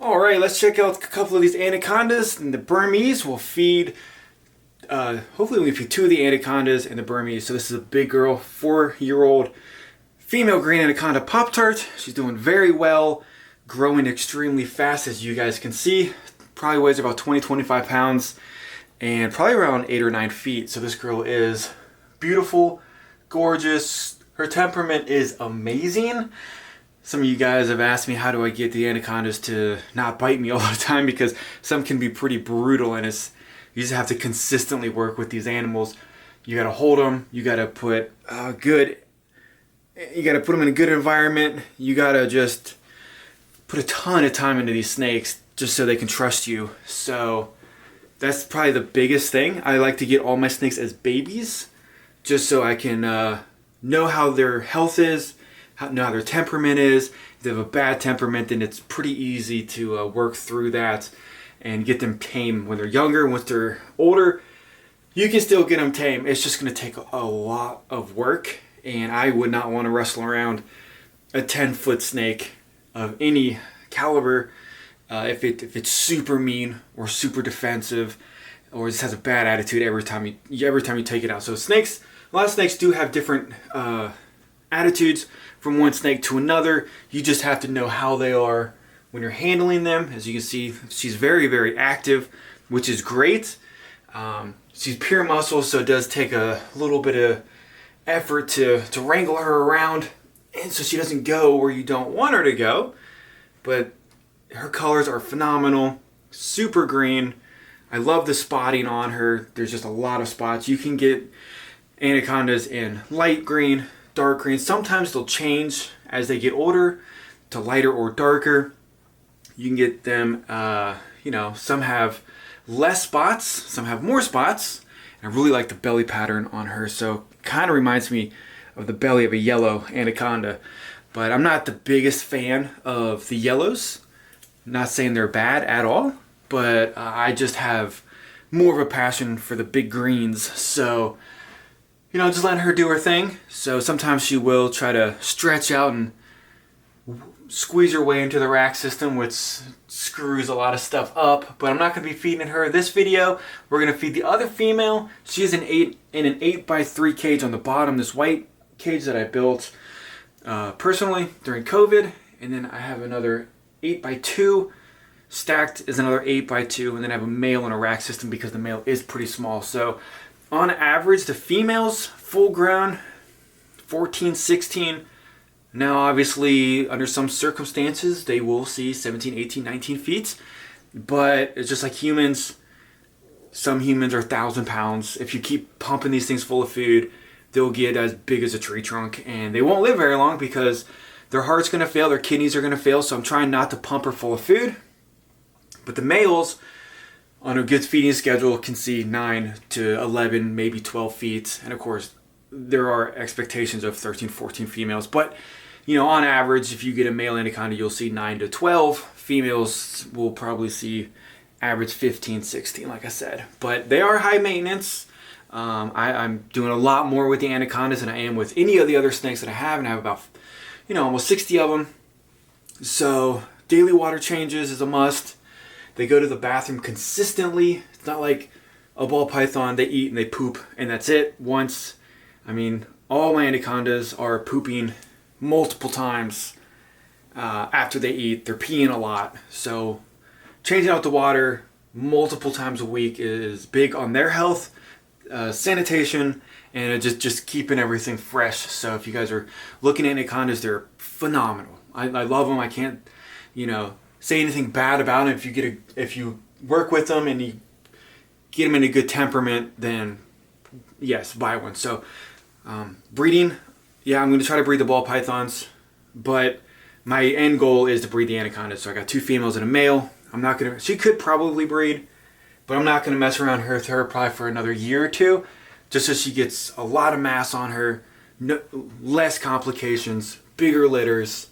Alright, let's check out a couple of these anacondas. And the Burmese will feed, hopefully we feed two of the anacondas and the Burmese. So this is a big girl, 4-year-old female green anaconda Pop-Tart. She's doing very well, growing extremely fast as you guys can see. Probably weighs about 20-25 pounds and probably around 8 or 9 feet. So this girl is beautiful, gorgeous. Her temperament is amazing. Some of you guys have asked me how do I get the anacondas to not bite me all the time, because some can be pretty brutal, and you just have to consistently work with these animals. You gotta hold them, you gotta put them in a good environment. You gotta just put a ton of time into these snakes just so they can trust you. So that's probably the biggest thing. I like to get all my snakes as babies just so I can know how their health is, know how their temperament is. If they have a bad temperament, then it's pretty easy to work through that and get them tame when they're younger. Once they're older, you can still get them tame. It's just going to take a lot of work, and I would not want to wrestle around a 10-foot snake of any caliber if it's super mean or super defensive or just has a bad attitude every time you take it out. So snakes, a lot of snakes do have different attitudes from one snake to another. You just have to know how they are when you're handling them. As you can see, she's very, very active, which is great. She's pure muscle, so it does take a little bit of effort to wrangle her around, and so she doesn't go where you don't want her to go. But her colors are phenomenal, super green. I love the spotting on her. There's just a lot of spots. You can get anacondas in light green, dark green. Sometimes they'll change as they get older to lighter or darker. You can get them, some have less spots, some have more spots. And I really like the belly pattern on her, so kind of reminds me of the belly of a yellow anaconda. But I'm not the biggest fan of the yellows. I'm not saying they're bad at all, but I just have more of a passion for the big greens. So just letting her do her thing. So sometimes she will try to stretch out and squeeze her way into the rack system, which screws a lot of stuff up. But I'm not going to be feeding her this video. We're going to feed the other female. She is in an 8x3 cage on the bottom, this white cage that I built personally during COVID. And then I have another 8x2 stacked is another 8x2, and then I have a male in a rack system because the male is pretty small. So on average, the females, full grown, 14, 16. Now, obviously, under some circumstances, they will see 17, 18, 19 feet. But it's just like humans. Some humans are 1,000 pounds. If you keep pumping these things full of food, they'll get as big as a tree trunk. And they won't live very long because their heart's going to fail, their kidneys are going to fail. So I'm trying not to pump her full of food. But the males, on a good feeding schedule, can see 9 to 11, maybe 12 feet. And of course, there are expectations of 13, 14 females. But, on average, if you get a male anaconda, you'll see 9 to 12. Females will probably see average 15, 16, like I said. But they are high maintenance. I'm doing a lot more with the anacondas than I am with any of the other snakes that I have. And I have about, almost 60 of them. So daily water changes is a must. They go to the bathroom consistently. It's not like a ball python. They eat and they poop and that's it. All my anacondas are pooping multiple times after they eat. They're peeing a lot. So changing out the water multiple times a week is big on their health, sanitation, and just keeping everything fresh. So if you guys are looking at anacondas, they're phenomenal. I love them. I can't, say anything bad about them. If you work with them and you get them in a good temperament, then yes, buy one. So breeding, I'm going to try to breed the ball pythons, but my end goal is to breed the anacondas. So I got 2 females and a male. She could probably breed, but I'm not going to mess around with her probably for another year or 2, just so she gets a lot of mass on her, less complications, bigger litters,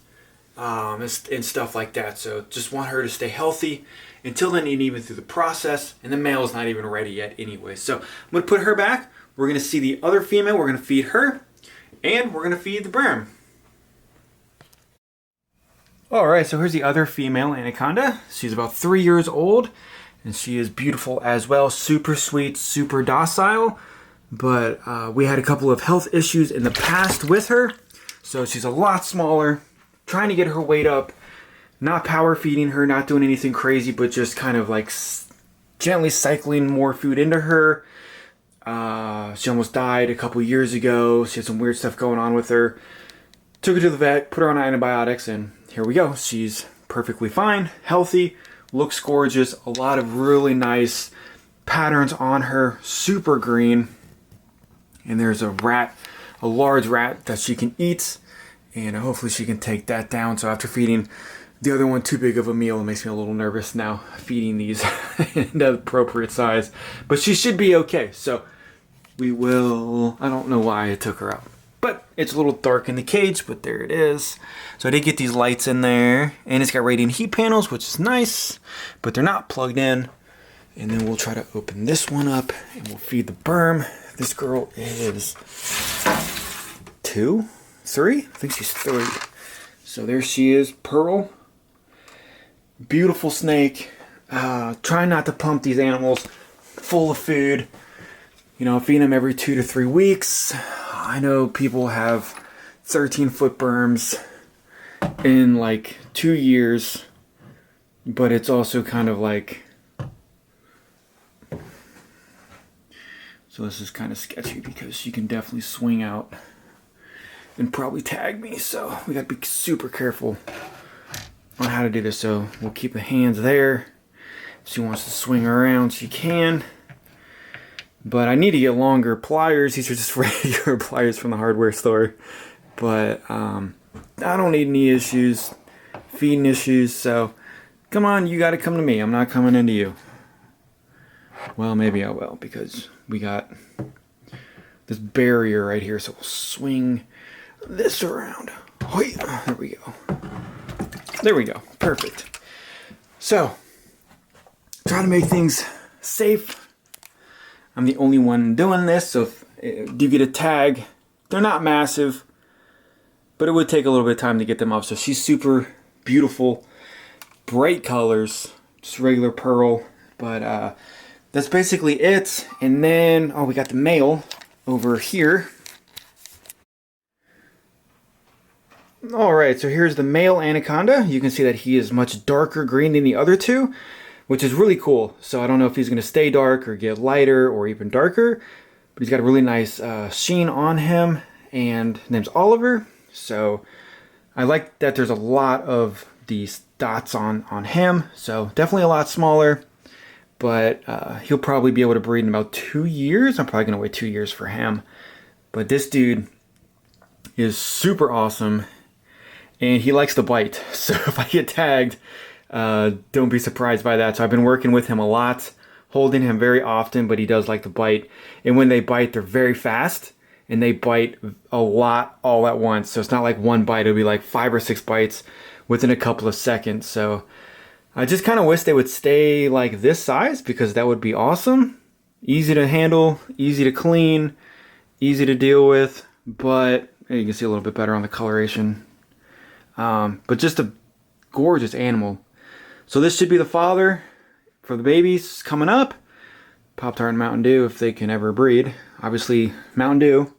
and stuff like that. So just want her to stay healthy until then, and even through the process. And the male is not even ready yet anyway. So I'm going to put her back. We're going to see the other female. We're going to feed her, and we're going to feed the Burm. Alright, so here's the other female anaconda. She's about 3 years old, and she is beautiful as well. Super sweet, super docile. But we had a couple of health issues in the past with her. So she's a lot smaller. Trying to get her weight up. Not power feeding her, not doing anything crazy, but just kind of like gently cycling more food into her. She almost died a couple years ago. She had some weird stuff going on with her. Took her to the vet, put her on antibiotics, and here we go. She's perfectly fine, healthy, looks gorgeous. A lot of really nice patterns on her, super green. And there's a rat, a large rat that she can eat, and hopefully she can take that down. So after feeding the other one too big of a meal, it makes me a little nervous now feeding these in the appropriate size. But she should be okay. So we will, I don't know why I took her out. But it's a little dark in the cage, but there it is. So I did get these lights in there, and it's got radiant heat panels, which is nice, but they're not plugged in. And then we'll try to open this one up, and we'll feed the Burm. This girl is 2, 3? I think she's 3. So there she is, Pearl. Beautiful snake. Try not to pump these animals full of food. You know, feed them every 2 to 3 weeks. I know people have 13-foot Burms in like 2 years, but it's also kind of like, so this is kind of sketchy because she can definitely swing out and probably tag me, so we gotta be super careful on how to do this. So we'll keep the hands there. If she wants to swing around, she can. But I need to get longer pliers. These are just regular pliers from the hardware store. But I don't need any issues, feeding issues. So come on, you got to come to me. I'm not coming into you. Well, maybe I will, because we got this barrier right here. So we'll swing this around. There we go. There we go. Perfect. So try to make things safe. I'm the only one doing this, so if you get a tag, they're not massive, but it would take a little bit of time to get them up. So she's super beautiful, bright colors, just regular pearl, but that's basically it. And then, oh, we got the male over here. Alright, so here's the male anaconda. You can see that he is much darker green than the other two, which is really cool. So I don't know if he's going to stay dark or get lighter or even darker, but he's got a really nice sheen on him, and his name's Oliver. So I like that there's a lot of these dots on him. So definitely a lot smaller, but he'll probably be able to breed in about 2 years. I'm probably going to wait 2 years for him. But this dude is super awesome, and he likes to bite. So if I get tagged, don't be surprised by that. So I've been working with him a lot, holding him very often, but he does like to bite. And when they bite, they're very fast, and they bite a lot all at once. So it's not like one bite, it'll be like 5 or 6 bites within a couple of seconds. So I just kind of wish they would stay like this size, because that would be awesome. Easy to handle, easy to clean, easy to deal with, but you can see a little bit better on the coloration. But just a gorgeous animal. So this should be the father for the babies coming up. Pop-Tart and Mountain Dew, if they can ever breed. Obviously, Mountain Dew.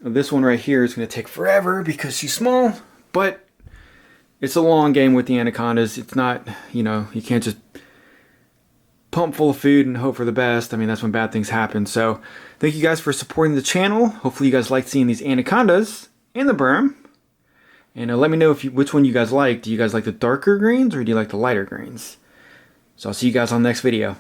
This one right here is going to take forever because she's small, but it's a long game with the anacondas. It's not, you know, you can't just pump full of food and hope for the best. I mean, that's when bad things happen. So thank you guys for supporting the channel. Hopefully you guys liked seeing these anacondas in the Burm. And let me know which one you guys like. Do you guys like the darker greens, or do you like the lighter greens? So I'll see you guys on the next video.